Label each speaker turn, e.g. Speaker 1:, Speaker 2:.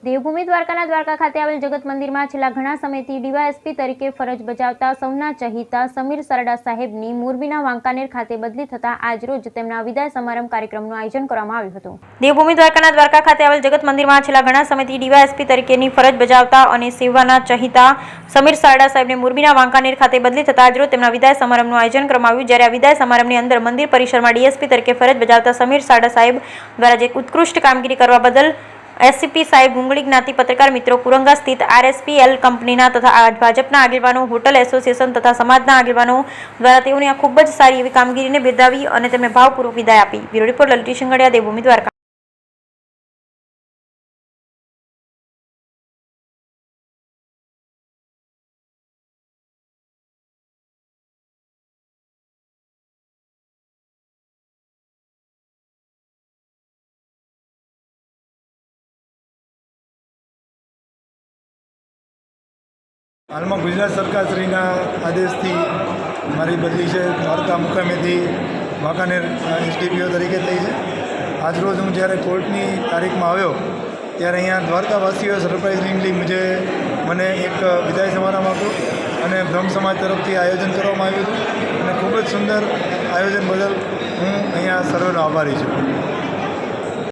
Speaker 1: દેવભૂમિ દ્વારકાના દ્વારકા ખાતે આવેલ જગત મંદિરમાં છેલ્લા ઘણા સમયથી ડીવાયએસપી તરીકે ફરજ બજાવતા સૌના ચહીતા સમીર સરડા સાહેબની મોરબીના વાંકાનેર ખાતે બદલી થતા આજરોજ તેમના વિદાય સમારંભ કાર્યક્રમનું આયોજન કરવામાં આવ્યું હતું। દેવભૂમિ દ્વારકાના દ્વારકા ખાતે આવેલ જગત મંદિરમાં છેલ્લા ઘણા સમયથી ડીવાયએસપી તરીકેની ફરજ બજાવતા અને સેવાના ચહીતા સમીર સરડા સાહેબને મોરબીના વાંકાનેર ખાતે બદલી થતા આજરોજ તેમના વિદાય સમારંભનું આયોજન કરવામાં આવ્યું। જ્યારે આ વિદાય સમારંભની અંદર મંદિર પરિસરમાં ડીએસપી તરીકે ફરજ બજાવતા સમીર સરડા સાહેબ દ્વારા જે ઉત્કૃષ્ટ કામગીરી કરવા બદલ एससीपी साहेब गुंगड़ी ज्ञाति पत्रकार मित्रों पुरंगा स्थित आरएसपीएल कंपनीना तथा भाजपना आगेवानो होटल एसोसिएशन तथा समाजना आगेवानो द्वारा तेओने खूब ज सारी एवी कामगीरीने बिरदावी अने तेमने भावपूर्वक विदाय आपी। ब्यूरो रिपोर्ट ललित शिंगड़िया, देवभूमि द्वारका।
Speaker 2: हाल में गुजरात सरकार श्रीना आदेश थी मारी बदली है द्वारका मुकामे थी वांकानेर एसडीपीओ तरीके थी है। आज रोज हूँ जयरे कोर्टनी तारीख में आव्यो त्यारे अहींया द्वारकावासीओ सरप्राइजिंगली मैंने एक विदाय समारंभ आप्यो अने ब्रह्म समाज तरफथी आयोजन करवामां आव्युं हतुं अने खूब ज सुंदर आयोजन बदल हूँ अहींया सर्वेनो आभारी छूं।